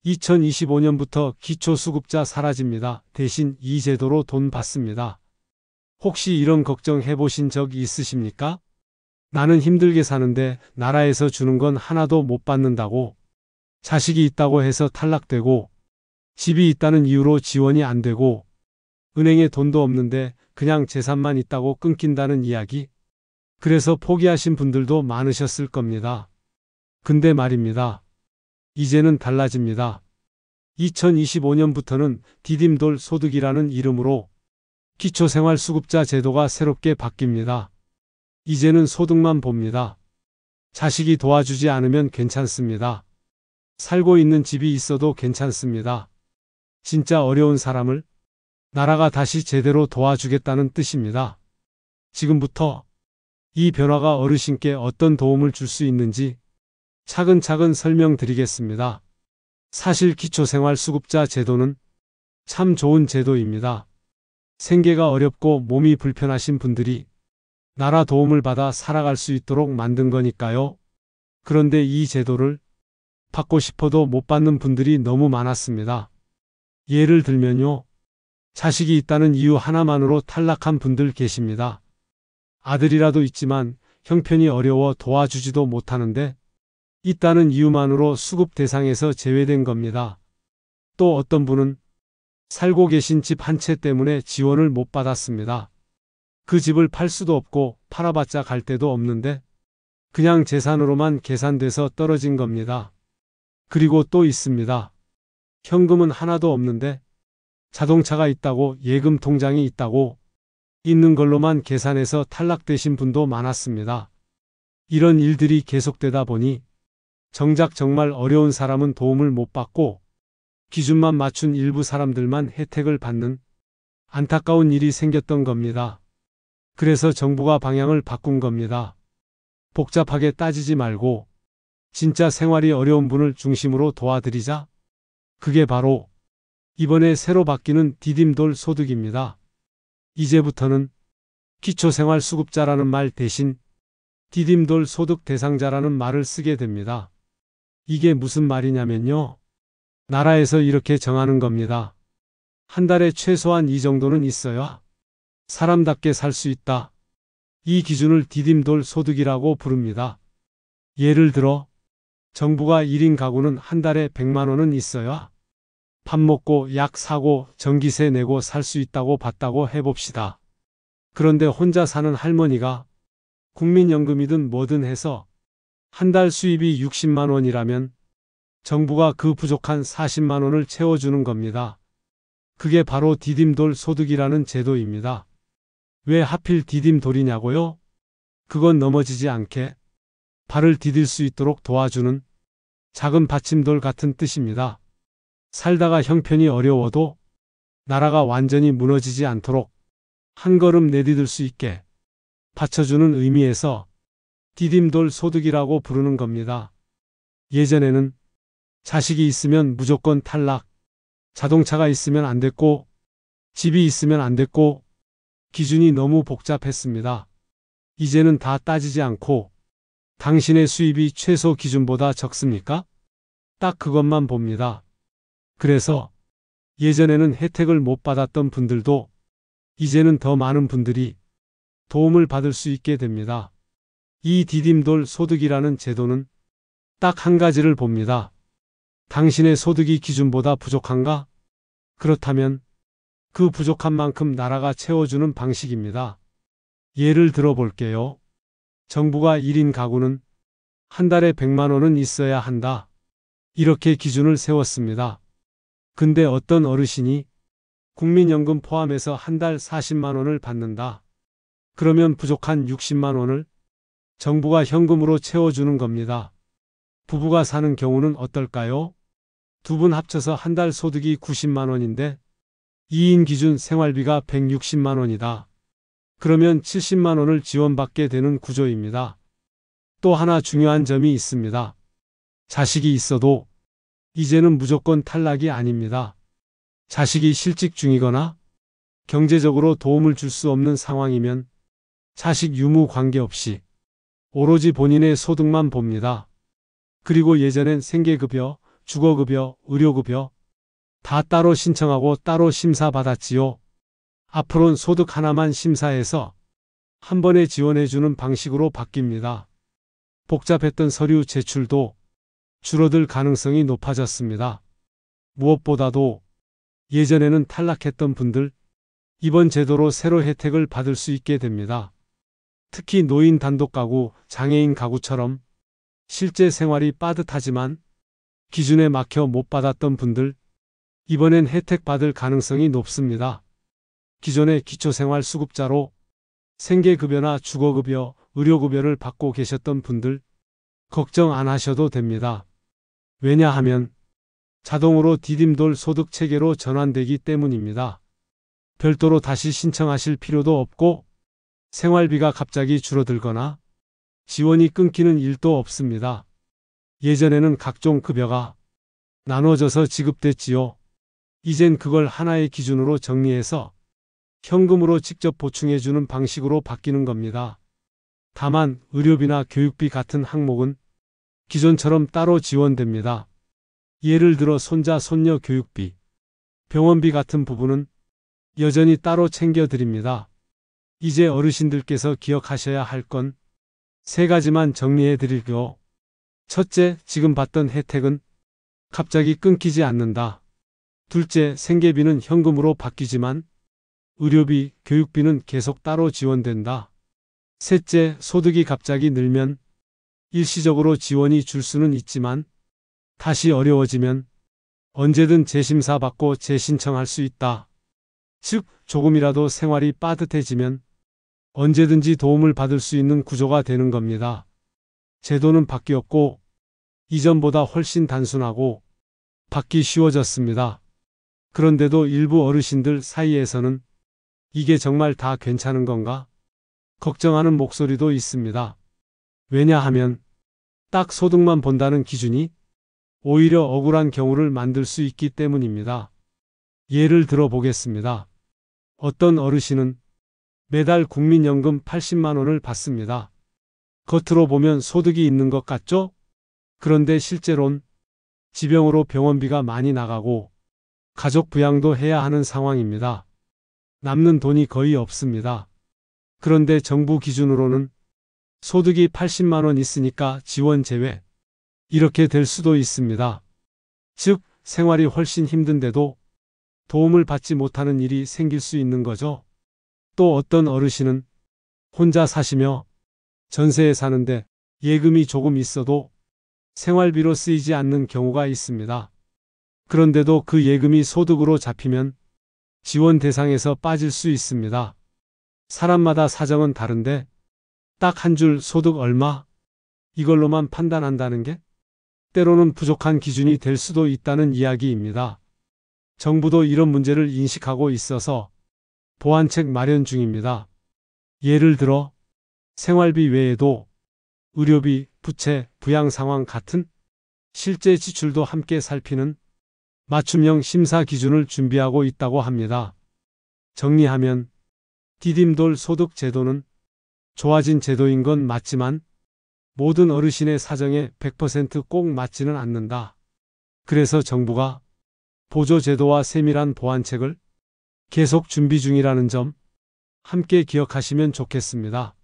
2025년부터 기초수급자 사라집니다. 대신 이 제도로 돈 받습니다. 혹시 이런 걱정 해보신 적 있으십니까? 나는 힘들게 사는데 나라에서 주는 건 하나도 못 받는다고, 자식이 있다고 해서 탈락되고, 집이 있다는 이유로 지원이 안 되고, 은행에 돈도 없는데 그냥 재산만 있다고 끊긴다는 이야기. 그래서 포기하신 분들도 많으셨을 겁니다. 근데 말입니다. 이제는 달라집니다. 2025년부터는 디딤돌 소득이라는 이름으로 기초생활수급자 제도가 새롭게 바뀝니다. 이제는 소득만 봅니다. 자식이 도와주지 않으면 괜찮습니다. 살고 있는 집이 있어도 괜찮습니다. 진짜 어려운 사람을 나라가 다시 제대로 도와주겠다는 뜻입니다. 지금부터 이 변화가 어르신께 어떤 도움을 줄 수 있는지 차근차근 설명드리겠습니다. 사실 기초생활수급자 제도는 참 좋은 제도입니다. 생계가 어렵고 몸이 불편하신 분들이 나라 도움을 받아 살아갈 수 있도록 만든 거니까요. 그런데 이 제도를 받고 싶어도 못 받는 분들이 너무 많았습니다. 예를 들면요. 자식이 있다는 이유 하나만으로 탈락한 분들 계십니다. 아들이라도 있지만 형편이 어려워 도와주지도 못하는데 있다는 이유만으로 수급 대상에서 제외된 겁니다. 또 어떤 분은 살고 계신 집 한 채 때문에 지원을 못 받았습니다. 그 집을 팔 수도 없고 팔아봤자 갈 데도 없는데 그냥 재산으로만 계산돼서 떨어진 겁니다. 그리고 또 있습니다. 현금은 하나도 없는데 자동차가 있다고, 예금 통장이 있다고, 있는 걸로만 계산해서 탈락되신 분도 많았습니다. 이런 일들이 계속되다 보니 정작 정말 어려운 사람은 도움을 못 받고 기준만 맞춘 일부 사람들만 혜택을 받는 안타까운 일이 생겼던 겁니다. 그래서 정부가 방향을 바꾼 겁니다. 복잡하게 따지지 말고 진짜 생활이 어려운 분을 중심으로 도와드리자. 그게 바로 이번에 새로 바뀌는 디딤돌 소득입니다. 이제부터는 기초생활수급자라는 말 대신 디딤돌 소득 대상자라는 말을 쓰게 됩니다. 이게 무슨 말이냐면요. 나라에서 이렇게 정하는 겁니다. 한 달에 최소한 이 정도는 있어야 사람답게 살 수 있다. 이 기준을 디딤돌 소득이라고 부릅니다. 예를 들어 정부가 1인 가구는 한 달에 100만 원은 있어야 밥 먹고 약 사고 전기세 내고 살 수 있다고 봤다고 해봅시다. 그런데 혼자 사는 할머니가 국민연금이든 뭐든 해서 한 달 수입이 60만 원이라면 정부가 그 부족한 40만 원을 채워주는 겁니다. 그게 바로 디딤돌 소득이라는 제도입니다. 왜 하필 디딤돌이냐고요? 그건 넘어지지 않게 발을 디딜 수 있도록 도와주는 작은 받침돌 같은 뜻입니다. 살다가 형편이 어려워도 나라가 완전히 무너지지 않도록 한 걸음 내디딜 수 있게 받쳐주는 의미에서 디딤돌 소득이라고 부르는 겁니다. 예전에는 자식이 있으면 무조건 탈락, 자동차가 있으면 안 됐고, 집이 있으면 안 됐고, 기준이 너무 복잡했습니다. 이제는 다 따지지 않고 당신의 수입이 최소 기준보다 적습니까? 딱 그것만 봅니다. 그래서 예전에는 혜택을 못 받았던 분들도 이제는 더 많은 분들이 도움을 받을 수 있게 됩니다. 이 디딤돌 소득이라는 제도는 딱 한 가지를 봅니다. 당신의 소득이 기준보다 부족한가? 그렇다면 그 부족한 만큼 나라가 채워주는 방식입니다. 예를 들어 볼게요. 정부가 1인 가구는 한 달에 100만 원은 있어야 한다. 이렇게 기준을 세웠습니다. 근데 어떤 어르신이 국민연금 포함해서 한 달 40만 원을 받는다. 그러면 부족한 60만 원을 정부가 현금으로 채워주는 겁니다. 부부가 사는 경우는 어떨까요? 두 분 합쳐서 한 달 소득이 90만 원인데 2인 기준 생활비가 160만 원이다. 그러면 70만 원을 지원받게 되는 구조입니다. 또 하나 중요한 점이 있습니다. 자식이 있어도 이제는 무조건 탈락이 아닙니다. 자식이 실직 중이거나 경제적으로 도움을 줄 수 없는 상황이면 자식 유무 관계없이 오로지 본인의 소득만 봅니다. 그리고 예전엔 생계급여, 주거급여, 의료급여 다 따로 신청하고 따로 심사받았지요. 앞으로는 소득 하나만 심사해서 한 번에 지원해주는 방식으로 바뀝니다. 복잡했던 서류 제출도 줄어들 가능성이 높아졌습니다. 무엇보다도 예전에는 탈락했던 분들, 이번 제도로 새로 혜택을 받을 수 있게 됩니다. 특히 노인 단독가구, 장애인 가구처럼 실제 생활이 빠듯하지만 기준에 막혀 못 받았던 분들, 이번엔 혜택 받을 가능성이 높습니다. 기존의 기초생활수급자로 생계급여나 주거급여, 의료급여를 받고 계셨던 분들, 걱정 안 하셔도 됩니다. 왜냐하면 자동으로 디딤돌 소득 체계로 전환되기 때문입니다. 별도로 다시 신청하실 필요도 없고 생활비가 갑자기 줄어들거나 지원이 끊기는 일도 없습니다. 예전에는 각종 급여가 나눠져서 지급됐지요. 이젠 그걸 하나의 기준으로 정리해서 현금으로 직접 보충해주는 방식으로 바뀌는 겁니다. 다만 의료비나 교육비 같은 항목은 기존처럼 따로 지원됩니다. 예를 들어 손자, 손녀 교육비, 병원비 같은 부분은 여전히 따로 챙겨드립니다. 이제 어르신들께서 기억하셔야 할 건 세 가지만 정리해 드릴게요. 첫째, 지금 받던 혜택은 갑자기 끊기지 않는다. 둘째, 생계비는 현금으로 바뀌지만 의료비, 교육비는 계속 따로 지원된다. 셋째, 소득이 갑자기 늘면 일시적으로 지원이 줄 수는 있지만 다시 어려워지면 언제든 재심사 받고 재신청할 수 있다. 즉, 조금이라도 생활이 빠듯해지면 언제든지 도움을 받을 수 있는 구조가 되는 겁니다. 제도는 바뀌었고 이전보다 훨씬 단순하고 받기 쉬워졌습니다. 그런데도 일부 어르신들 사이에서는 이게 정말 다 괜찮은 건가? 걱정하는 목소리도 있습니다. 왜냐하면 딱 소득만 본다는 기준이 오히려 억울한 경우를 만들 수 있기 때문입니다. 예를 들어 보겠습니다. 어떤 어르신은 매달 국민연금 80만 원을 받습니다. 겉으로 보면 소득이 있는 것 같죠? 그런데 실제론 지병으로 병원비가 많이 나가고 가족 부양도 해야 하는 상황입니다. 남는 돈이 거의 없습니다. 그런데 정부 기준으로는 소득이 80만 원 있으니까 지원 제외, 이렇게 될 수도 있습니다. 즉, 생활이 훨씬 힘든데도 도움을 받지 못하는 일이 생길 수 있는 거죠. 또 어떤 어르신은 혼자 사시며 전세에 사는데 예금이 조금 있어도 생활비로 쓰이지 않는 경우가 있습니다. 그런데도 그 예금이 소득으로 잡히면 지원 대상에서 빠질 수 있습니다. 사람마다 사정은 다른데 딱 한 줄 소득 얼마? 이걸로만 판단한다는 게 때로는 부족한 기준이 될 수도 있다는 이야기입니다. 정부도 이런 문제를 인식하고 있어서 보완책 마련 중입니다. 예를 들어 생활비 외에도 의료비, 부채, 부양 상황 같은 실제 지출도 함께 살피는 맞춤형 심사 기준을 준비하고 있다고 합니다. 정리하면 디딤돌 소득 제도는 좋아진 제도인 건 맞지만 모든 어르신의 사정에 100% 꼭 맞지는 않는다. 그래서 정부가 보조제도와 세밀한 보완책을 계속 준비 중이라는 점 함께 기억하시면 좋겠습니다.